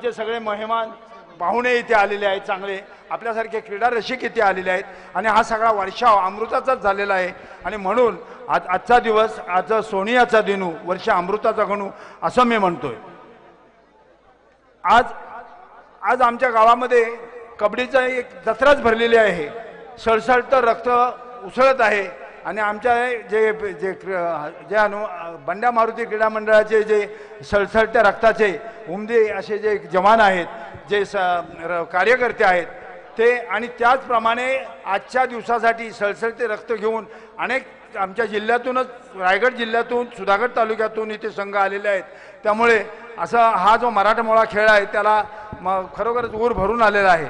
जे सगळे मेहमान पाहुणे इथे आलेले आहेत, चांगले आपल्यासारखे क्रीडा रसिक इथे आलेले आहेत आणि हा सगळा वर्षाव अमृताचाच झालेला आहे आणि म्हणून आजचा दिवस आज सोनियाचा दिनू वर्ष अमृताचा गणू असं मी म्हणतोय। आज आज आमच्या गावामध्ये कबड्डीचा एक जत्राच भरलेली आहे, सळसळतं रक्त उसळत आहे आणि आमच्या जे जे जे बंड्या मारुती क्रीडा मंडळाचे जे सळसळत्या रक्ताचे उमदे असे जे जवान आहेत, जे कार्यकर्ते आहेत ते आणि त्याचप्रमाणे आजच्या दिवसासाठी सळसळते रक्त घेऊन अनेक आमच्या जिल्ह्यातूनच रायगड जिल्ह्यातून सुधागड तालुक्यातून इथे संघ आलेले आहेत। त्यामुळे असा हा जो मराठमोळा खेळ आहे त्याला खरोखरच ऊर भरून आलेला आहे।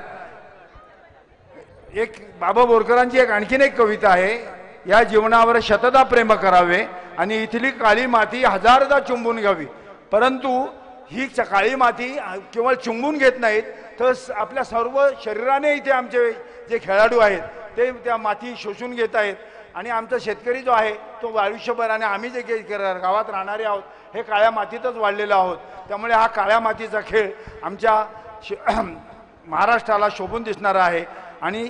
एक बाबा बोरकरांची एक आणखीन एक कविता आहे, या जीवनावर शतदा प्रेम करावे आणि इथली काळी माती हजारदा चुंबून घ्यावी, परंतु ही काळी माती केवळ चुंबून घेत नाहीत तर आपल्या सर्व शरीराने इथे आमचे जे खेळाडू आहेत ते त्या माती शोषून घेत आहेत आणि आमचा शेतकरी जो आहे तो आयुष्यभर आणि आम्ही जे गावात राहणारे आहोत हे काळ्या मातीतच वाढलेलो आहोत। त्यामुळे हा काळ्या मातीचा खेळ आमच्या महाराष्ट्राला शोभून दिसणारा आहे आणि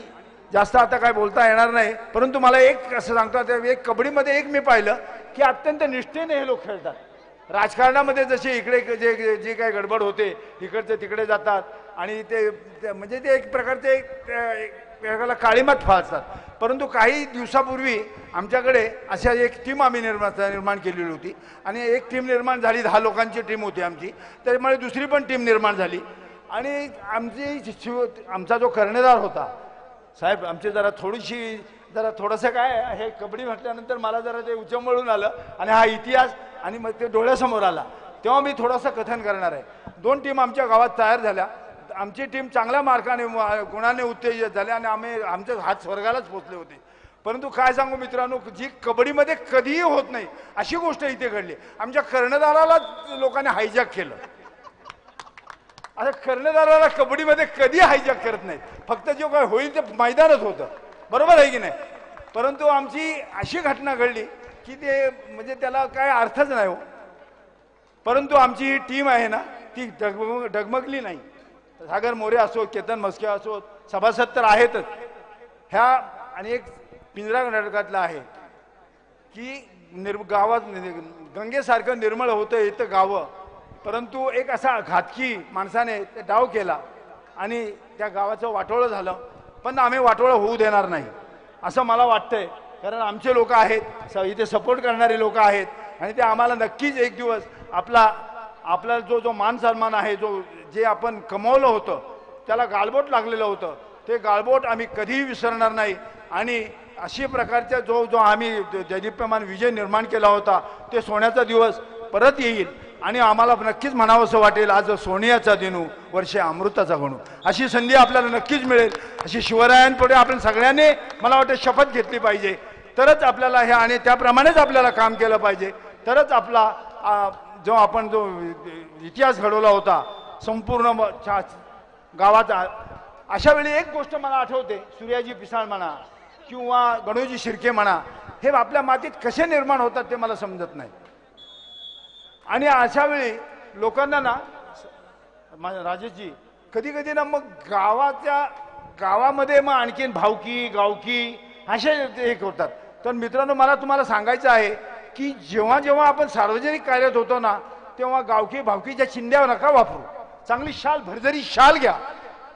जास्त आता काय बोलता येणार नाही, परंतु मला एक असं सांगतात, एक कबड्डीमध्ये एक मी पाहिलं की अत्यंत निष्ठेने हे लोक खेळतात। राजकारणामध्ये जसे इकडे जे जे काही गडबड होते इकडचे तिकडे जातात आणि ते म्हणजे ते एक प्रकारचे एकाला काळीमात फासतात, परंतु काही दिवसापूर्वी आमच्याकडे अशा एक टीम आम्ही निर्माण केलेली होती आणि एक टीम निर्माण झाली, 10 लोकांची टीम होती आमची, त्यामुळे दुसरी पण टीम निर्माण झाली आणि आमचा जो कर्णधार होता साहेब आमची जरा थोडंसं काय हे कबड्डी म्हटल्यानंतर मला जरा ते उचंबळून आलं आणि हा इतिहास आणि मग ते डोळ्यासमोर आला, तेव्हा मी थोडंसं कथन करणार आहे। 2 टीम आमच्या गावात तयार झाल्या, आमची टीम चांगल्या मार्काने गुणाने उत्तेजित झाली आणि आमचे हात स्वर्गालाच पोचले होते, परंतु काय सांगू मित्रांनो, जी कबड्डीमध्ये कधीही होत नाही अशी गोष्ट इथे घडली। आमच्या कर्णधाराला लोकांनी हायजॅक केलं। आता कर्णधाराला कबड्डीमध्ये कधी हायजॅक करत नाही, फक्त जो काय होईल ते मैदानच होतं, बरोबर आहे की नाही, परंतु आमची अशी घटना घडली की ते म्हणजे त्याला काय अर्थच नाही हो, परंतु आमची ही टीम आहे ना ती डगमगली नाही। सागर मोरे असो, केतन मस्के असो, सभासद तर आहेतच ह्या आणि एक पिंजरा कर्नाटकातला आहे की गावात गंगेसारखं निर्मळ होतं येतं गावं, परंतु एक असा घातकी माणसाने ते डाव केला आणि त्या गावाचं वाटोळं झालं, पण आम्ही वाटोळं होऊ देणार नाही असं मला वाटतंय, कारण आमचे लोक आहेत इथे सपोर्ट करणारे लोक आहेत आणि ते आम्हाला नक्कीच एक दिवस आपला जो मान सन्मान आहे जे आपण कमवलं होतं त्याला गालबोट लागलेलं होतं ते गालबोट आम्ही कधीही विसरणार नाही आणि अशी प्रकारचा जो आम्ही दैदिप्यमान विजय निर्माण केला होता ते सोन्याचा दिवस परत येईल आणि आम्हाला नक्कीच म्हणावंसं वाटेल आज सोनियाचा दिनू वर्ष अमृताचा गणू, अशी संधी आपल्याला नक्कीच मिळेल। अशी शिवरायांपुढे आपण सगळ्यांनी मला वाटतं शपथ घेतली पाहिजे, तरच आपल्याला हे आणि त्याप्रमाणेच आपल्याला काम केलं पाहिजे, तरच आपला आपण जो इतिहास घडवला होता संपूर्ण गावाचा। अशा वेळी एक गोष्ट मला आठवते, सूर्याजी पिसाळ म्हणा किंवा गणोजी शिर्के म्हणा, हे आपल्या मातीत कसे निर्माण होतात ते मला समजत नाही आणि अशा वेळी लोकांना ना राजेशजी कधी कधी ना मग गावामध्ये मग आणखीन भावकी गावकी असे एक होतात। तर मित्रांनो मला तुम्हाला सांगायचं आहे की जेव्हा जेव्हा आपण सार्वजनिक कार्यात होतो ना तेव्हा गावकी भावकीच्या चिंध्यावर नका वापरू, चांगली शाल भरजरी शाल घ्या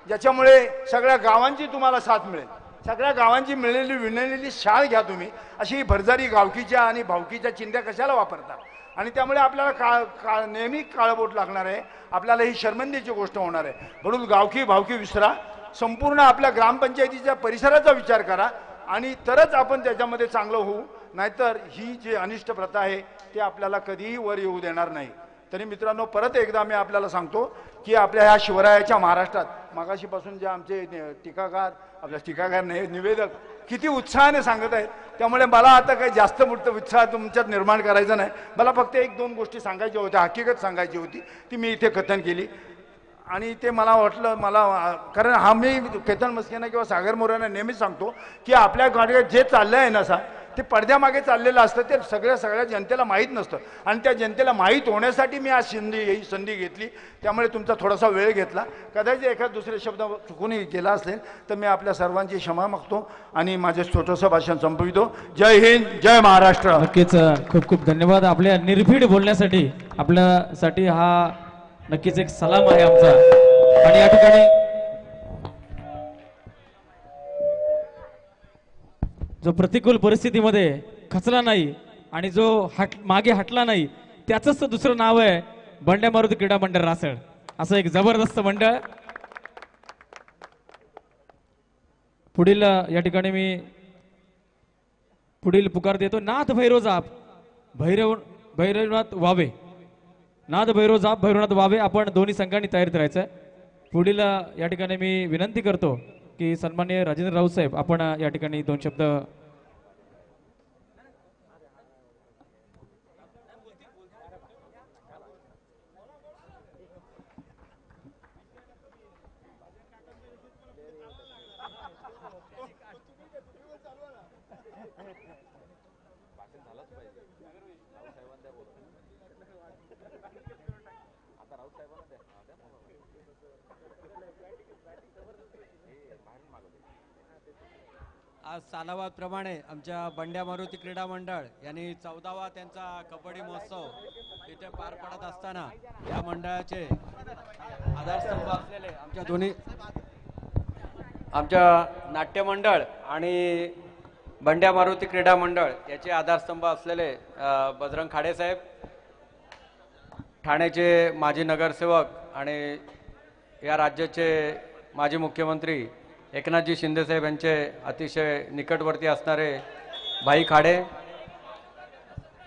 ज्याच्यामुळे सगळ्या गावांची तुम्हाला साथ मिळेल, सगळ्या गावांची मिळलेली विणलेली शाल घ्या तुम्ही, अशी भरजारी गावकीच्या आणि भावकीच्या चिंध्या कशाला वापरता आणि त्यामुळे आपल्याला नेहमी काळबोट लागणार आहे, आपल्याला ही शर्मंदीची गोष्ट होणार आहे। म्हणून गावकी भावकी विसरा, संपूर्ण आपल्या ग्रामपंचायतीच्या परिसराचा विचार करा आणि तरच आपण त्याच्यामध्ये चांगलं होऊ, नाहीतर ही जी अनिष्ट प्रथा आहे ती आपल्याला कधीही वर येऊ देणार नाही। तरी मित्रांनो परत एकदा मी आपल्याला सांगतो की आपल्या ह्या शिवरायाच्या महाराष्ट्रात मागाशीपासून जे आमचे टीकाकार नाही निवेदक किती उत्साहाने सांगत आहेत, त्यामुळे मला आता काही जास्त मोठं उत्साह तुमच्यात निर्माण करायचा नाही, मला फक्त 1-2 गोष्टी सांगायच्या होत्या, हकीकत सांगायची होती, ती मी इथे कथन केली आणि ते मला वाटलं कारण मी केतन मस्केना किंवा सागर मोरेंना नेहमीच सांगतो की आपल्या गाडीवर जे चाललं आहे ना ते पडद्यामागे चाललेलं असतं, ते सगळ्या जनतेला माहीत नसतं आणि त्या जनतेला माहीत होण्यासाठी मी आज ही संधी घेतली. त्यामुळे तुमचा थोडासा वेळ घेतला. कदाचित एखाद दुसरे शब्द चुकूनही केला असेल तर मी आपल्या सर्वांची क्षमा मागतो आणि माझे छोटंसं भाषण संपवितो. जय हिंद, जय महाराष्ट्र. नक्कीच खूप खूप धन्यवाद आपल्या निर्भीड बोलण्यासाठी. आपल्यासाठी हा नक्कीच एक सलाम आहे आमचा. आणि या ठिकाणी जो प्रतिकूल परिस्थितीमध्ये खचला नाही आणि जो मागे हटला नाही, त्याचंच तर दुसरं नाव आहे बंड्या मारुती क्रीडा मंडळ रासळ. असं एक जबरदस्त मंडळ. पुढील या ठिकाणी मी पुढील पुकार देतो. नाथ भैरव जाप भैरवनाथ वावे, नाथ भैरव जाप भैरवनाथ वावे. आपण दोन्ही संघांनी तयारीत राहायचं. पुढील या ठिकाणी मी विनंती करतो की सन्माननीय राजेंद्र राऊत साहेब आपण या ठिकाणी दोन शब्द. आज सालाबादप्रमाणे आमच्या बंड्या मारुती क्रीडा मंडळ यांनी 14वा त्यांचा कबड्डी महोत्सव इथे पार पडत असताना या मंडळाचे आधारस्तंभ असलेले आमच्या नाट्य मंडळ आणि बंड्या मारुती क्रीडा मंडळ याचे आधारस्तंभ असलेले बजरंग खाडे साहेब, ठाण्याचे माजी नगरसेवक आणि या राज्याचे माजी मुख्यमंत्री एकनाथजी शिंदेसाहेब यांचे अतिशय निकटवर्ती असणारे भाई खाडे,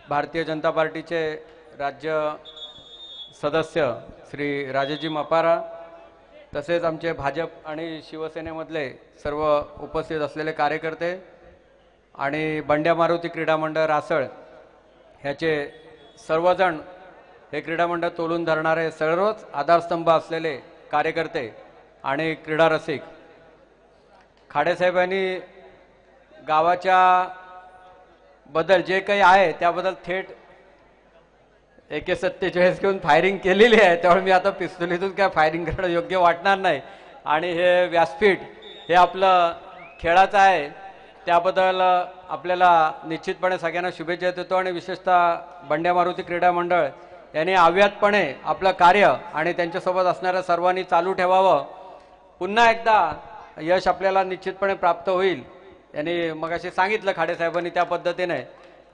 भारतीय जनता पार्टीचे राज्य सदस्य श्री राजेजी मपारा, तसेच आमचे भाजप आणि शिवसेनेमधले सर्व उपस्थित असलेले कार्यकर्ते आणि बंड्या मारुती क्रीडा मंडळ रासळ ह्याचे सर्वजण, हे क्रीडा मंडळ तोलून धरणारे सर्वच आधारस्तंभ असलेले कार्यकर्ते आणि क्रीडा रसिक. खाडेसाहेबांनी गावाच्या बद्दल जे काही आहे त्याबद्दल थेट AK-47 घेऊन फायरिंग केलेली आहे, त्यामुळे मी आता पिस्तुलीतून काय फायरिंग करणं योग्य वाटणार नाही. आणि हे व्यासपीठ हे आपलं खेळाचं आहे, त्याबद्दल आपल्याला निश्चितपणे सगळ्यांना शुभेच्छा देतो. आणि विशेषतः बंड्या मारुती क्रीडा मंडळ यांनी अव्याहतपणे आपलं कार्य आणि त्यांच्यासोबत असणाऱ्या सर्वांनी चालू ठेवावं. पुन्हा एकदा यश आपल्याला निश्चितपणे प्राप्त होईल यांनी मगाशी सांगितलं खाडेसाहेबांनी त्या पद्धतीने.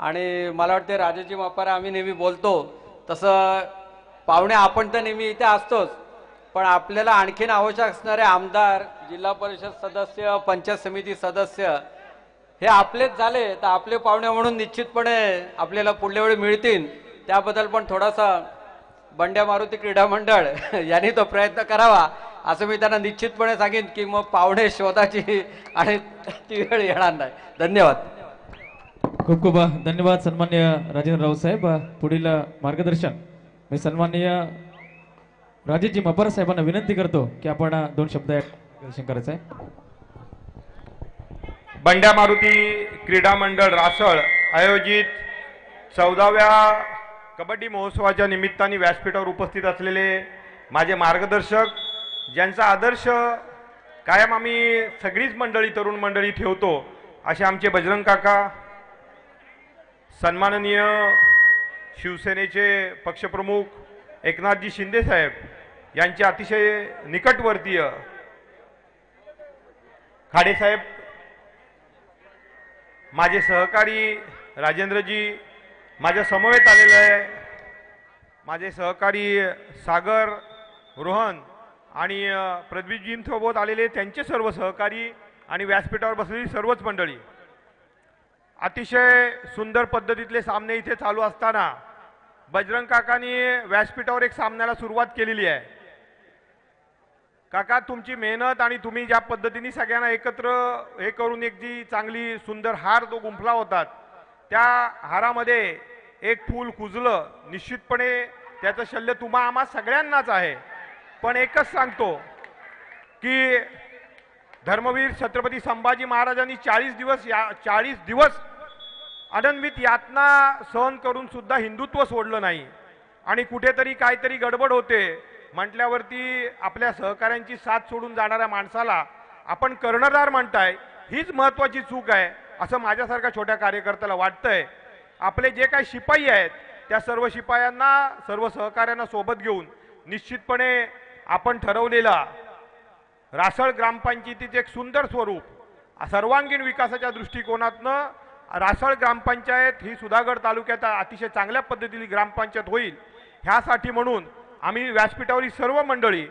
आणि मला वाटते राजेजी मापारा आम्ही नेहमी बोलतो तसं पाहुणे आपण तर नेहमी इथे असतोच, पण आपल्याला आणखीन आवश्यक असणारे आमदार, जिल्हा परिषद सदस्य, पंचायत समिती सदस्य हे आपलेच झाले तर आपले पाहुणे म्हणून निश्चितपणे आपल्याला पुढल्या वेळी मिळतील. त्याबद्दल पण थोडासा बंड्या मारुती क्रीडा मंडळ यांनी तो प्रयत्न करावा असं मी त्यांना निश्चितपणे सांगेन की मग पाहुणे शोधाची आणि ती वेळ येणार नाही. धन्यवाद. खूप खूप धन्यवाद सन्माननीय राजेंद्र राऊत साहेब. पुढील मार्गदर्शन मी सन्माननीय राजेशजी मपारा साहेबांना विनंती करतो की आपण दोन शब्द मार्गदर्शन करायचं आहे. बंड्या मारुती क्रीडा मंडळ रासळ आयोजित 14व्या कबड्डी महोत्सवाच्या निमित्ताने व्यासपीठावर उपस्थित असलेले माझे मार्गदर्शक, ज्यांचा आदर्श कायम आम्ही सगळीच मंडळी, तरुण मंडळी ठेवतो, असे आमचे बजरंग काका, सन्माननीय शिवसेनेचे पक्षप्रमुख एकनाथजी शिंदे साहेब यांचे अतिशय निकटवर्तीय खाडे साहेब, माझे सहकारी राजेंद्रजी, माझ्या समवेत आलेले आहे माझे सहकारी सागर, रोहन आणि प्रदीपजींसोबत आलेले त्यांचे सर्व सहकारी आणि व्यासपीठावर बसलेली सर्वच मंडळी. अतिशय सुंदर पद्धतीतले सामने इथे चालू असताना बजरंग काकांनी व्यासपीठावर एक सामन्याला सुरुवात केलेली आहे. काका, तुमची मेहनत आणि तुम्ही ज्या पद्धतीने सगळ्यांना एकत्र हे करून एक जी चांगली सुंदर हार तो गुंफला होतात, त्या हारामध्ये एक फूल कुजलं. निश्चितपणे त्याचं शल्य तुम्हा आम्हा सगळ्यांनाच आहे. पण एकच सांगतो की धर्मवीर छत्रपती संभाजी महाराजांनी 40 दिवस अनन्वित यातना सहन करून सुद्धा हिंदुत्व सोडलं नाही आणि कुठेतरी काहीतरी गडबड होते म्हटल्यावरती आपल्या सहकाऱ्यांची साथ सोडून जाणाऱ्या माणसाला आपण कर्णधार म्हणताय, हीच महत्त्वाची चूक आहे असं माझ्यासारख्या छोट्या कार्यकर्त्याला वाटतंय. आपले जे काही शिपाई आहेत त्या सर्व शिपायांना, सर्व सहकाऱ्यांना सोबत घेऊन निश्चितपणे आपण ठरवलेला रासळ ग्रामपंचायतीचे एक सुंदर स्वरूप सर्वांगीण विकासाच्या दृष्टिकोनातनं रासळ ग्रामपंचायत ही सुधागड तालुक्यात अतिशय चांगल्या पद्धतीने ग्रामपंचायत होईल, ह्यासाठी म्हणून आम्ही व्यासपीठावरील सर्व मंडळी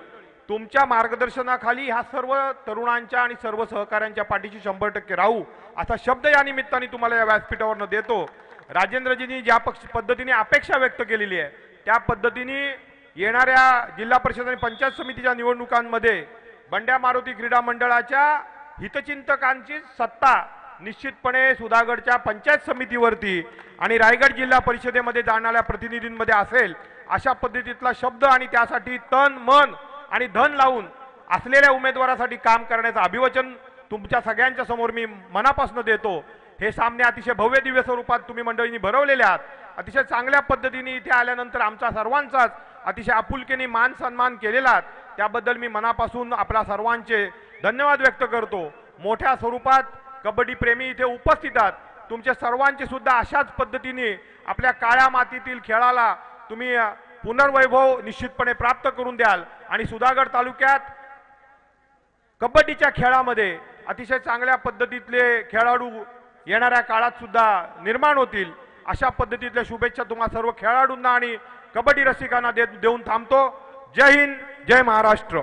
तुमच्या मार्गदर्शनाखाली ह्या सर्व तरुणांच्या आणि सर्व सहकाऱ्यांच्या पाठीशी 100% राहू असा शब्द या निमित्ताने तुम्हाला या व्यासपीठावरनं देतो. राजेंद्रजींनी ज्या पद्धतीने अपेक्षा व्यक्त केलेली आहे त्या पद्धतीने येणाऱ्या जिल्हा परिषद आणि पंचायत समितीच्या निवडणुकांमध्ये बंड्या मारुती क्रीडा मंडळाच्या हितचिंतकांची सत्ता निश्चितपणे सुधागडच्या पंचायत समितीवरती आणि रायगड जिल्हा परिषदेमध्ये जाणाऱ्या प्रतिनिधींमध्ये असेल अशा पद्धतीतला शब्द आणि त्यासाठी तन मन आणि धन लावून असलेल्या उमेदवारासाठी काम करण्याचं अभिवचन तुमच्या सगळ्यांच्या समोर मी मनापासून देतो. हे सामने अतिशय भव्य दिव्य स्वरूपात तुम्ही मंडळींनी भरवलेले आहात. अतिशय चांगल्या पद्धतीने इथे आल्यानंतर आमचा सर्वांचाच अतिशय आपुलकीने मान सन्मान केलेला आहात, त्याबद्दल मी मनापासून आपल्या सर्वांचे धन्यवाद व्यक्त करतो. मोठ्या स्वरूपात कबड्डी प्रेमी इथे उपस्थित आहात. तुमच्या सर्वांचे सुद्धा अशाच पद्धतीने आपल्या काळ्या मातीतील खेळाला तुम्ही पुनर्वैभव निश्चितपणे प्राप्त करून द्याल आणि सुधागड तालुक्यात कबड्डीच्या खेळामध्ये अतिशय चांगल्या पद्धतीतले खेळाडू येणाऱ्या काळात सुद्धा निर्माण होतील अशा पद्धतीतल्या शुभेच्छा तुम्हा सर्व खेळाडूंना आणि कबड्डी रसिकांना देऊन थांबतो. जय हिंद, जय महाराष्ट्र.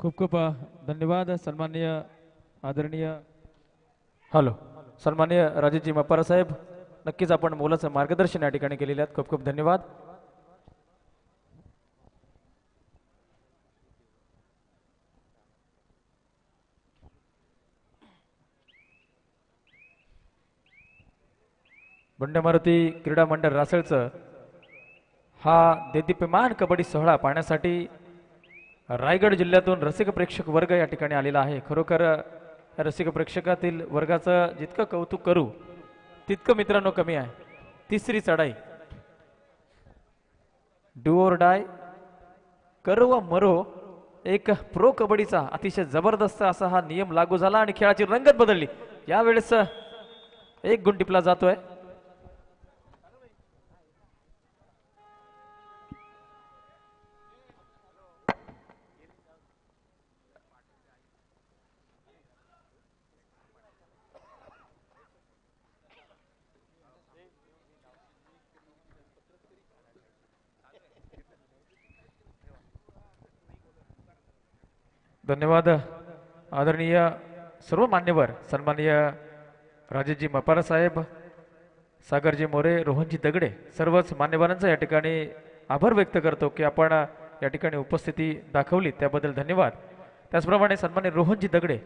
खूप खूप धन्यवाद. सन्माननीय आदरणीय सन्माननीय राजेशजी मपारा साहेब, नक्कीच आपण मोलाचं मार्गदर्शन या ठिकाणी केलेले आहेत. खूप खूप धन्यवाद. बंड्या मारुती क्रीडा मंडळ रासळचं हा देदीप्यमान कबड्डी सोहळा पाहण्यासाठी रायगड जिल्ह्यातून रसिक प्रेक्षक वर्ग या ठिकाणी आलेला आहे. खरोखर या रसिक प्रेक्षकातील वर्गाचं जितकं कौतुक करू तितकं मित्रांनो कमी आहे. तिसरी चढाई, डू और डाय, करो व मरो, एक प्रो कबड्डीचा अतिशय जबरदस्त असा हा नियम लागू झाला आणि खेळाची रंगत बदलली. यावेळेस एक गुण टिपला जातोय. धन्यवाद. आदरणीय सर्व मान्यवर सन्माननीय राजेशजी मपारा साहेब, सागरजी मोरे, रोहनजी दगडे, सर्वच मान्यवरांचा या ठिकाणी आभार व्यक्त करतो की आपण या ठिकाणी उपस्थिती दाखवली त्याबद्दल धन्यवाद. त्याचप्रमाणे सन्माननीय रोहनजी दगडे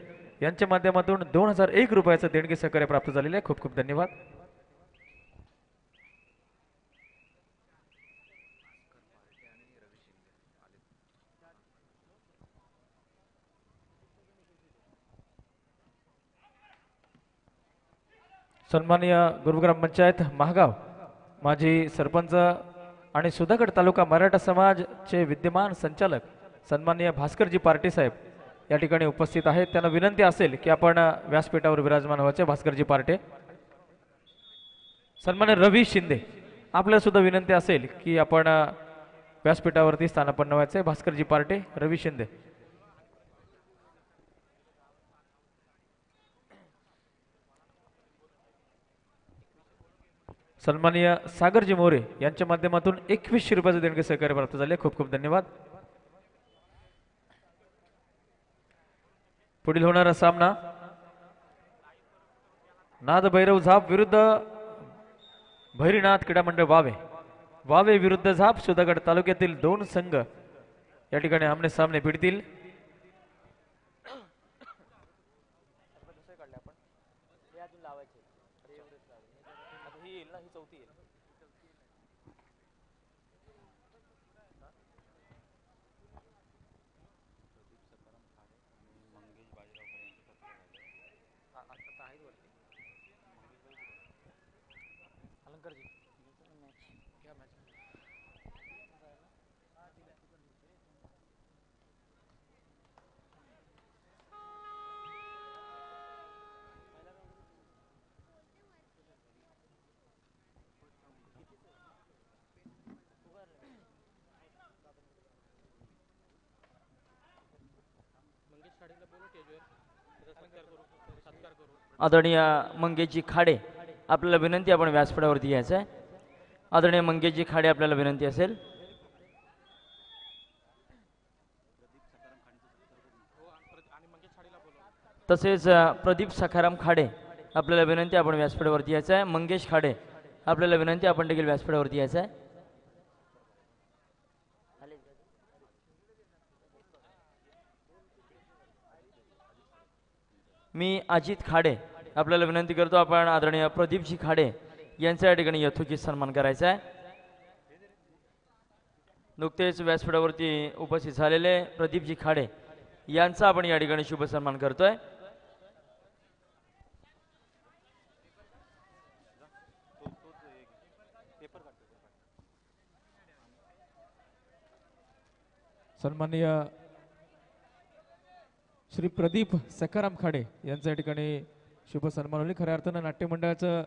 यांच्या माध्यमातून 2001 रुपयाचं देणगी सहकार्य प्राप्त झालेले आहे. खूप खूप धन्यवाद. सन्माननीय गुरुग्राम पंचायत महागाव माजी सरपंच आणि सुधागड तालुका मराठा समाजचे विद्यमान संचालक सन्माननीय भास्करजी पार्टे साहेब या ठिकाणी उपस्थित आहेत. त्यांना विनंती असेल की आपण व्यासपीठावर विराजमान व्हायचे. भास्करजी पार्टे. सन्माननीय रवी शिंदे, आपल्याला सुद्धा विनंती असेल की आपण व्यासपीठावरती स्थानापन्न व्हायचे. भास्करजी पार्टे, रवी शिंदे. सन्माननीय सागरजी मोरे यांच्या माध्यमातून 2100 रुपयाचं देणगी सहकार्य प्राप्त झाले. खूप खूप धन्यवाद. पुढील होणारा सामना नाद भैरव झाप विरुद्ध भैरीनाथ क्रीडा मंडळ वावे. वावे विरुद्ध झाप, सुधागड तालुक्यातील दोन संघ या ठिकाणी आमने सामने भिडतील. आदरणीय मंगेशजी खाडे आपल्याला विनंती, आपण व्यासपीठावरती यायचं आहे. आदरणीय मंगेशजी खाडे आपल्याला विनंती असेल. तसेच प्रदीप सखाराम खाडे आपल्याला विनंती, आपण व्यासपीठावरती यायचं आहे. मंगेश खाडे आपल्याला विनंती, आपण देखील व्यासपीठावरती यायचं आहे. मी अजित खाडे आपल्याला विनंती करतो, आपण आदरणीय प्रदीपजी खाडे यांच्या या ठिकाणी यथोचित सन्मान करायचा आहे. नुकतेच व्यासपीठावरती उपस्थित झालेले प्रदीपजी खाडे यांचा आपण या ठिकाणी शुभ सन्मान करतोय. सन्माननीय श्री प्रदीप सखाराम खाडे यांच्या ठिकाणी शुभ सन्मान होईल. खऱ्या अर्थानं नाट्य मंडळाचं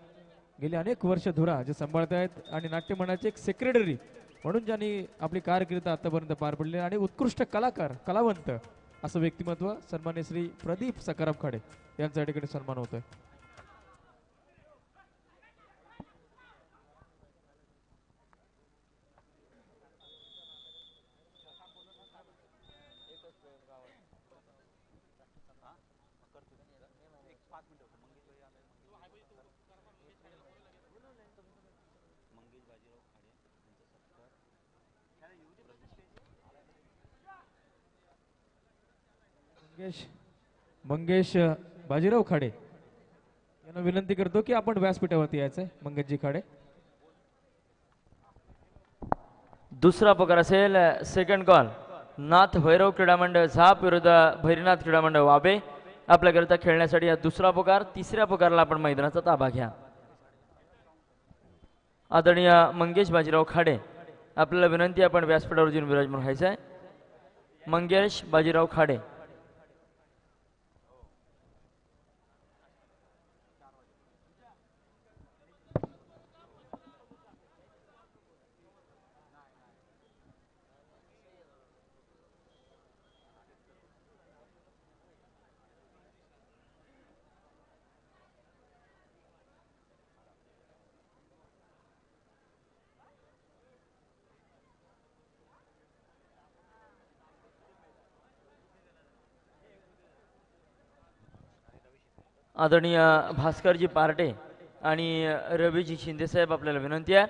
गेली अनेक वर्ष धुरा जे सांभाळत आहेत आणि नाट्य मंडळाचे एक सेक्रेटरी म्हणून ज्यांनी आपली कारकीर्द आतापर्यंत पार पडली आणि उत्कृष्ट कलाकार कलावंत असं व्यक्तिमत्व सन्माननीय श्री प्रदीप सखाराम खाडे यांच्या ठिकाणी सन्मान होतोय. मंगेश बाजीराव खाडे यांना विनंती करतो की आपण व्यासपीठावरती यायचंय. मंगेशजी खाडे. दुसरा पुकार असेल सेकंड कॉल नाथ भैरव क्रीडा मंडळ झाप विरुद्ध भैरनाथ क्रीडा मंडळ वाबे आपल्याकरिता खेळण्यासाठी हा दुसरा पुकार. तिसऱ्या पुकारला आपण मैदानाचा ताबा घ्या. आदरणीय मंगेश बाजीराव खाडे आपल्याला विनंती, आपण व्यासपीठावर येऊन विराजमान व्हायचं आहे. मंगेश बाजीराव खाडे. आदरणीय भास्करजी पार्टे आणि रवीजी शिंदेसाहेब आपल्याला विनंती आहे,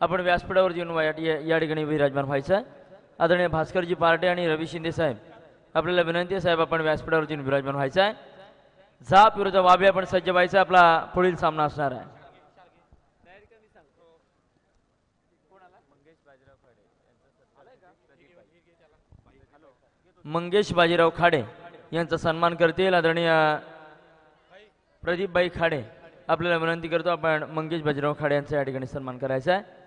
आपण व्यासपीठावर येऊन या ठिकाणी विराजमान व्हायचं आहे. आदरणीय भास्करजी पार्टे आणि रवी शिंदेसाहेब आपल्याला विनंती आहे साहेब, आपण व्यासपीठावर येऊन विराजमान व्हायचं आहे. झाप विरुद्ध वाबे आपण सज्ज व्हायचं, आपला पुढील सामना असणार आहे. मंगेश बाजीराव खाडे यांचा सन्मान करतील आदरणीय प्रदीपभाई खाडे. आपल्याला विनंती करतो, आपण मंगेश बाजीराव खाडे यांचा या ठिकाणी सन्मान करायचा आहे.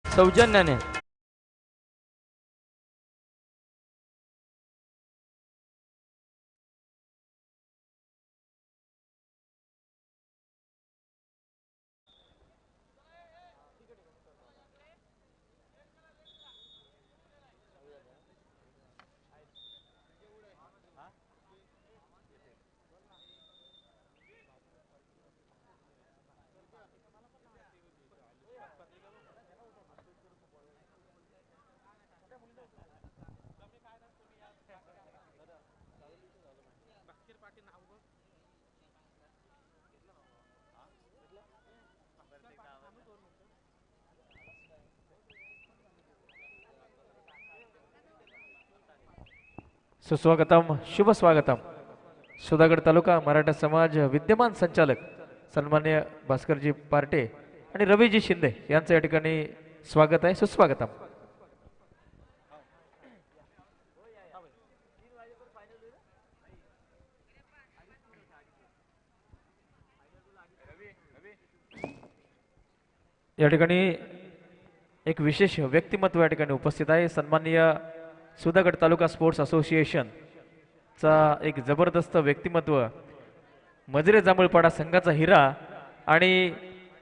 सौजन्याने सुस्वागतम, शुभ स्वागतम. सुधागड तालुका मराठा समाज विद्यमान संचालक सन्मान्य भास्करजी पार्टे आणि रवीजी शिंदे यांचं या ठिकाणी स्वागत आहे. सुस्वागतम. या ठिकाणी एक विशेष व्यक्तिमत्व या ठिकाणी उपस्थित आहे. सन्माननीय सुधागड तालुका स्पोर्ट्स असोसिएशन चा एक जबरदस्त व्यक्तिमत्व, मजरे जांभूळपाडा संघाचा हिरा आणि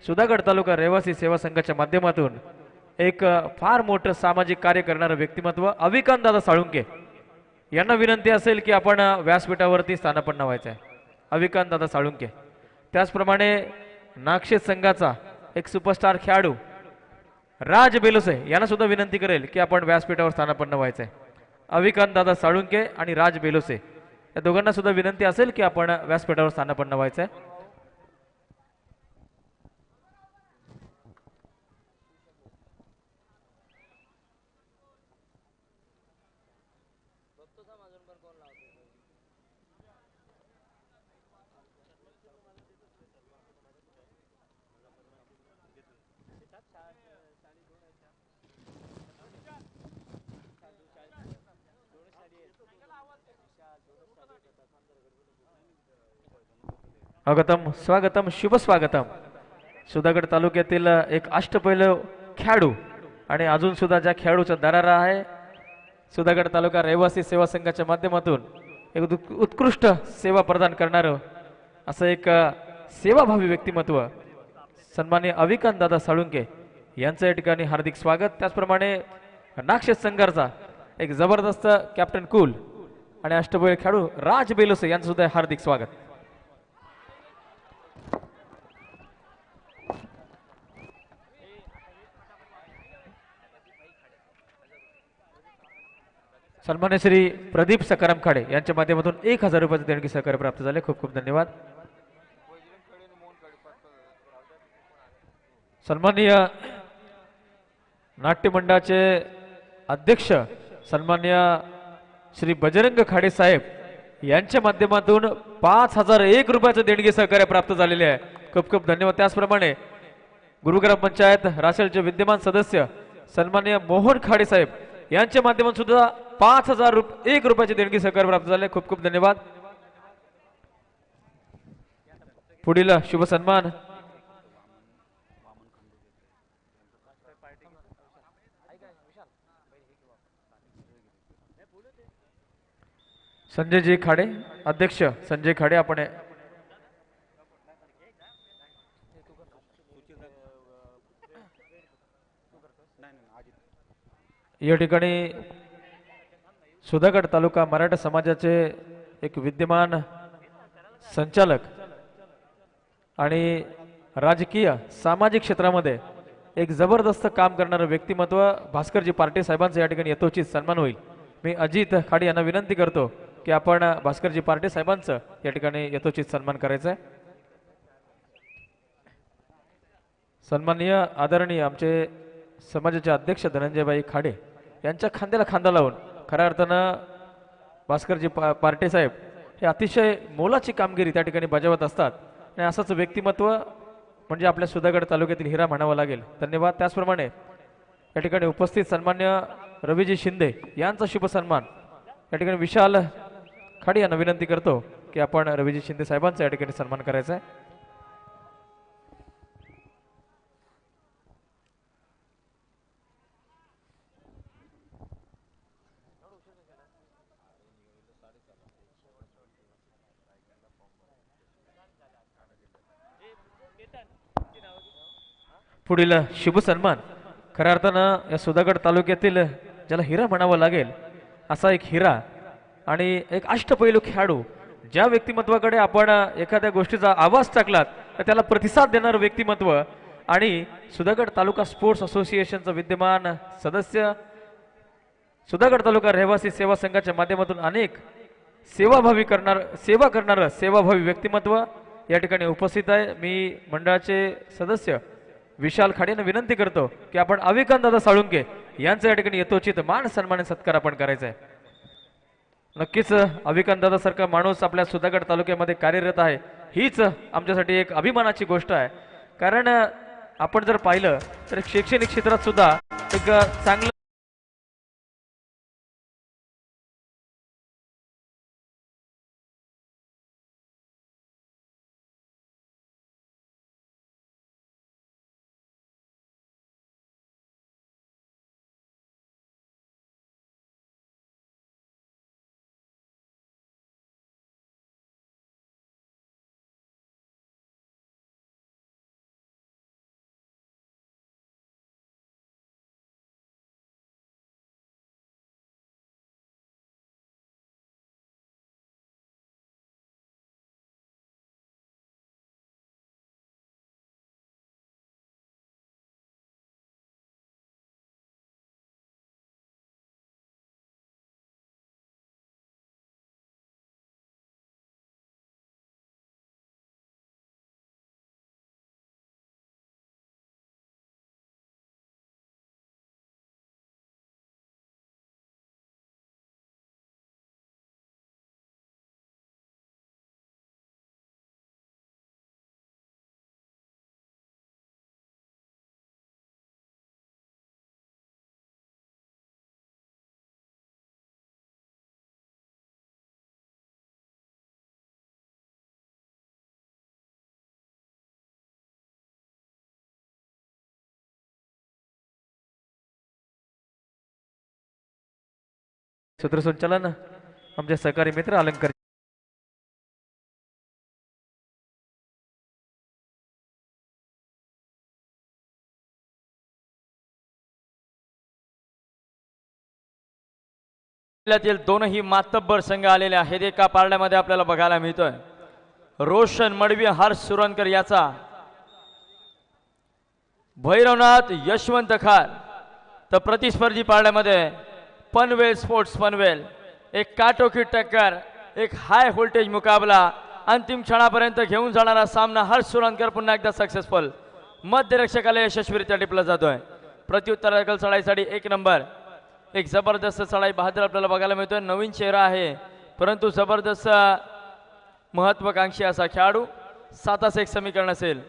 सुधागड तालुका रहिवासी सेवा संघाच्या माध्यमातून एक फार मोठं सामाजिक कार्य करणारं व्यक्तिमत्व अविकांत दादा साळुंके यांना विनंती असेल की आपण व्यासपीठावरती स्थानापन्न व्हायचं आहे. अविकांत दादा साळुंके. त्याचप्रमाणे नागशेत संघाचा एक सुपरस्टार खेळाडू राज बेलोसे यांना सुद्धा विनंती करेल की आपण व्यासपीठावर स्थानापन्न व्हायचं आहे. अविकांत दादा साळुंके आणि राज बेलोसे या दोघांना सुद्धा विनंती असेल की आपण व्यासपीठावर स्थानापन्न व्हायचं आहे. स्वागतम स्वागतम शुभ स्वागतम. सुधागड तालुक्यातील एक अष्टपैलू खेळाडू आणि अजून सुद्धा ज्या खेळाडूचा दरारा आहे, सुधागड तालुका रहिवासी सेवा संघाच्या माध्यमातून एक उत्कृष्ट सेवा प्रदान करणारं असं एक सेवाभावी व्यक्तिमत्व सन्माननीय अविकांत दादा साळुंके यांचं या ठिकाणी हार्दिक स्वागत. त्याचप्रमाणे नागशेत संघाचा एक जबरदस्त कॅप्टन कूल आणि अष्टपैलू खेळाडू राज बेलोसे यांचं सुद्धा हार्दिक स्वागत. सन्मान्य श्री प्रदीप सकाराम खाडे यांच्या माध्यमातून 1000 रुपयाचे देणगी सहकार्य प्राप्त झाले. खूप खूप धन्यवाद. सन्माननीय नाट्य मंडळाचे अध्यक्ष सन्मान्य श्री बजरंग खाडे साहेब यांच्या माध्यमातून 5001 रुपयाचे देणगी सहकार्य प्राप्त झालेले आहे. खूप खूप धन्यवाद. त्याचप्रमाणे गुरुग्राम पंचायत रासलचे विद्यमान सदस्य सन्मान्य मोहन खाडे साहेब यांच्या माध्यमातून सुद्धा 5001 रुपयाचे देणगी सहकार्य प्राप्त झाले. खूप खूप धन्यवाद. पुढील शुभ सन्मान संजयजी खाडे, अध्यक्ष संजय खाडे. आपण या ठिकाणी सुधागड तालुका मराठा समाजाचे एक विद्यमान संचालक आणि राजकीय सामाजिक क्षेत्रामध्ये एक जबरदस्त काम करणारं व्यक्तिमत्व भास्करजी पार्टे साहेबांचा या ठिकाणी यथोचित सन्मान होईल. मी अजित खाडे यांना विनंती करतो की आपण भास्करजी पार्टे साहेबांचं या ठिकाणी यथोचित सन्मान करायचा आहे. सन्माननीय आदरणीय आमचे समाजाचे अध्यक्ष धनंजयभाई खाडे यांच्या खांद्याला खांदा लावून खऱ्या अर्थानं भास्करजी पार्टे साहेब हे अतिशय मोलाची कामगिरी त्या ठिकाणी बजावत असतात आणि असंच व्यक्तिमत्व म्हणजे आपल्या सुधागड तालुक्यातील हिरा म्हणावं लागेल. धन्यवाद. त्याचप्रमाणे या ठिकाणी उपस्थित सन्मान्य रवीजी शिंदे यांचा शुभ सन्मान या ठिकाणी विशाल खाडे यांना विनंती करतो की आपण रवीजी शिंदे साहेबांचा या ठिकाणी सन्मान करायचा आहे. पुढील शुभ सन्मान खऱ्या अर्थानं या सुधागड तालुक्यातील ज्याला हिरा म्हणावं लागेल असा एक हिरा आणि एक अष्टपैलू खेळाडू, ज्या व्यक्तिमत्वाकडे आपण एखाद्या गोष्टीचा आवाज टाकलात तर त्याला प्रतिसाद देणारं व्यक्तिमत्व आणि सुधागड तालुका स्पोर्ट्स असोसिएशनचा विद्यमान सदस्य, सुधागड तालुका रहिवासी सेवा संघाच्या माध्यमातून अनेक सेवा करणारं सेवाभावी व्यक्तिमत्व या ठिकाणी उपस्थित आहे. मी मंडळाचे सदस्य विशाल खाडेंना विनंती करतो की आपण अविकांत दादा साळुंके यांचं या ठिकाणी यथोचित मान सन्मान सत्कार आपण करायचा आहे. नक्कीच अविकांत दादा सारखा माणूस आपल्या सुधागड तालुक्यामध्ये कार्यरत आहे हीच आमच्यासाठी एक अभिमानाची गोष्ट आहे. कारण आपण जर पाहिलं तर शैक्षणिक क्षेत्रात सुद्धा एक चांगलं सूत्रसंचालन आमचे सहकारी मित्र अलंकार जिल्ह्यातील दोनही मातब्बर संघ आलेले आहेत. एका पारड्यामध्ये आपल्याला बघायला मिळतोय रोशन मडवी हर्ष सुरनकर याचा भैरवनाथ यशवंत खार, तर प्रतिस्पर्धी पारड्यामध्ये पनवेल स्पोर्ट्स पनवेल. एक काटोकी टक्कर, एक हाय व्होल्टेज मुकाबला, अंतिम क्षणापर्यंत घेऊन जाणारा सामना. हर्ष सुरनकर पुन्हा एकदा सक्सेसफुल मध्यरक्षकाला यशस्वीरित्या टिपला जातोय. प्रत्युत्तर चढाईसाठी 1 नंबर. एक जबरदस्त चढाई बहादूर आपल्याला बघायला मिळतोय. नवीन चेहरा आहे परंतु जबरदस्त महत्वाकांक्षी असा खेळाडू. 7-1 समीकरण असेल.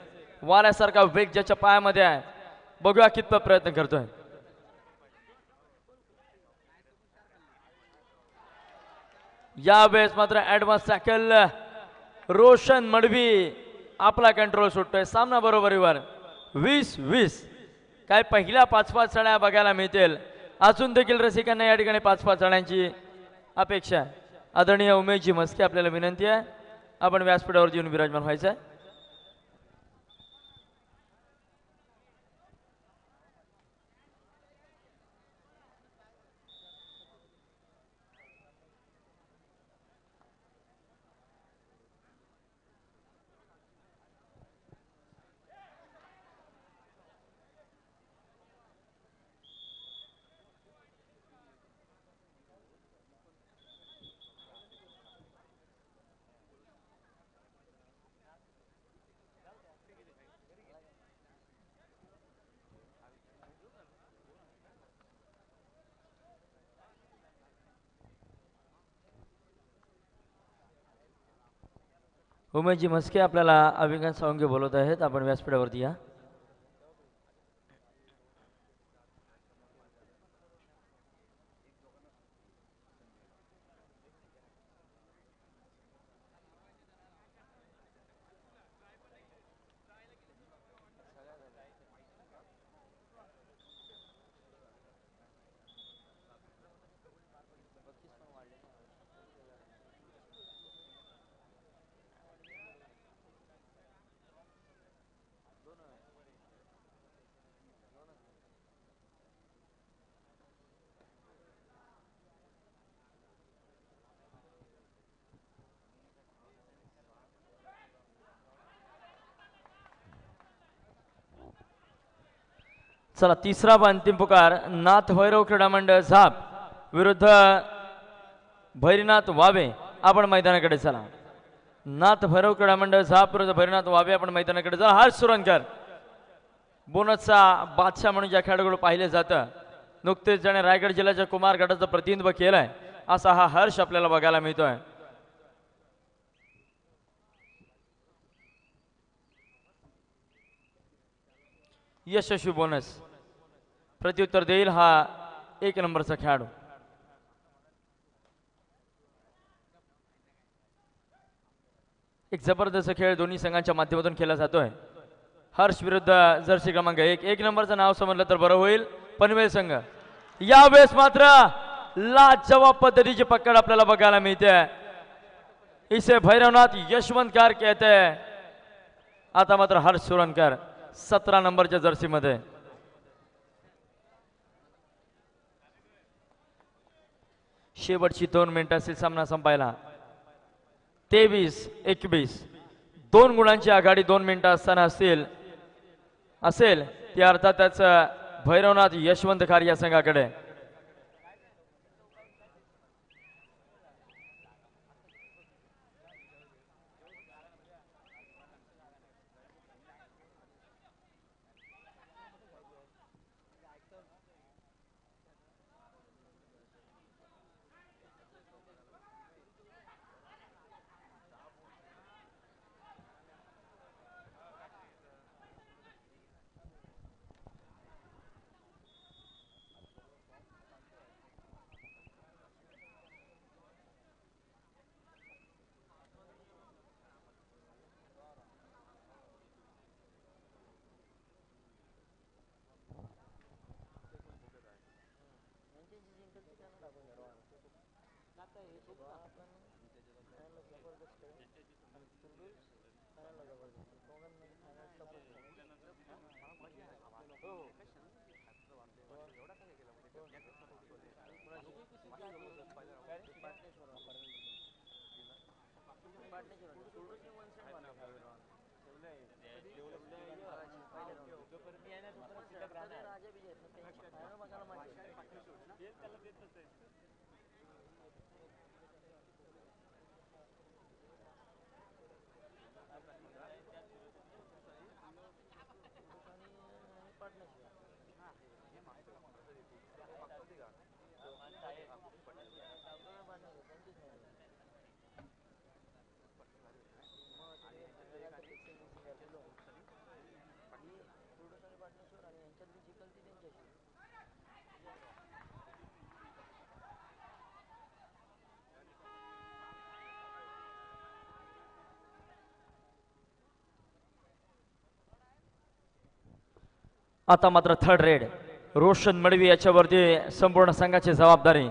वाऱ्यासारखा वेग ज्याच्या पायामध्ये आहे, बघूया कितपत प्रयत्न करतोय. यावेळेस मात्र ऍडव्हान्स टॅकल रोशन मडवी आपला कंट्रोल सुटतोय. सामना बरोबरीवर 20-20. काय पहिल्या 5-5 चढ्या बघायला मिळतील. अजून देखील रसिकांना या ठिकाणी 5-5 चढ्यांची अपेक्षा आहे. आदरणीय उमेशजी मस्के आपल्याला विनंती आहे आपण व्यासपीठावर येऊन विराजमान व्हायचं आहे. उमेशजी मस्के आपल्याला अभिज्ञान सावंगे बोलत आहेत. आपण व्यासपीठावरती या. चला तिसरा व अंतिम पुकार. नाथ भैरव क्रीडा मंडळ झाप विरुद्ध भैरीनाथ वावे. आपण मैदानाकडे चला. नाथ भैरव क्रीडा मंडळ झाप विरुद्ध भैरीनाथ वावे. आपण मैदानाकडे चला. हर्ष सुरनकर बोनसचा बादशाह म्हणून ज्या खेळाडूकडे पाहिले जातं, नुकतेच ज्याने रायगड जिल्ह्याच्या कुमार गटाचं प्रतिनिधित्व केलंय असा हा हर्ष आपल्याला बघायला मिळतोय. यशस्वी बोनस प्रत्युत्तर देईल हा 1 नंबरचा खेळाडू. एक जबरदस्त खेळ दोन्ही संघांच्या माध्यमातून केला जातोय. हर्ष विरुद्ध जर्सी क्रमांक 1. 1 नंबरचं नाव समजलं तर बरं होईल. पनवेल संघ. यावेळेस मात्र लाजवाब पद्धतीची पकड आपल्याला बघायला मिळते. इसे भैरवनाथ यशवंतकार कहते. आता मात्र हर्ष सुरनकर 17 नंबरच्या जर्सी मध्ये. शेवटची 2 मिनिटं असतील सामना संपायला. 23-21. 2 गुणांची आघाडी 2 मिनिटं असताना असेल ती अर्थातच भैरवनाथ यशवंतकार या संघाकडे. आता मात्र थर्ड रेड रोशन मडवी याच्यावरती संपूर्ण संघाची जबाबदारी.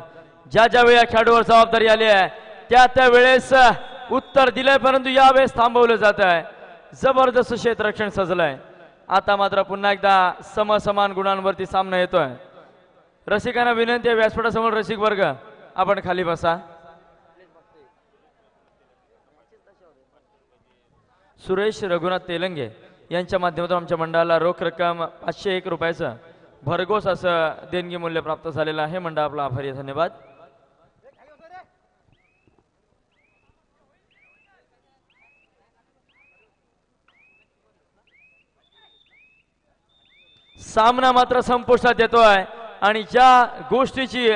ज्या ज्या वेळी या खेळाडूवर जबाबदारी आली आहे त्या त्या वेळेस उत्तर दिलंय, परंतु यावेळेस थांबवलं जात आहे. जबरदस्त क्षेत्ररक्षण सजलंय. आता मात्र पुन्हा एकदा समसमान गुणांवरती सामना येतोय. रसिकांना विनंती आहे, व्यासपीठासमोर रसिक वर्ग आपण खाली बसा. सुरेश रघुनाथ तेलंगे यांच्या माध्यमातून आमच्या मंडळाला रोख रक्कम 501 रुपयाचं भरघोस असं देणगी मूल्य प्राप्त झालेलं आहे. मंडळ आपला आभारी आहे. धन्यवाद. सामना मात्र संपुष्टात येतोय आणि ज्या गोष्टीची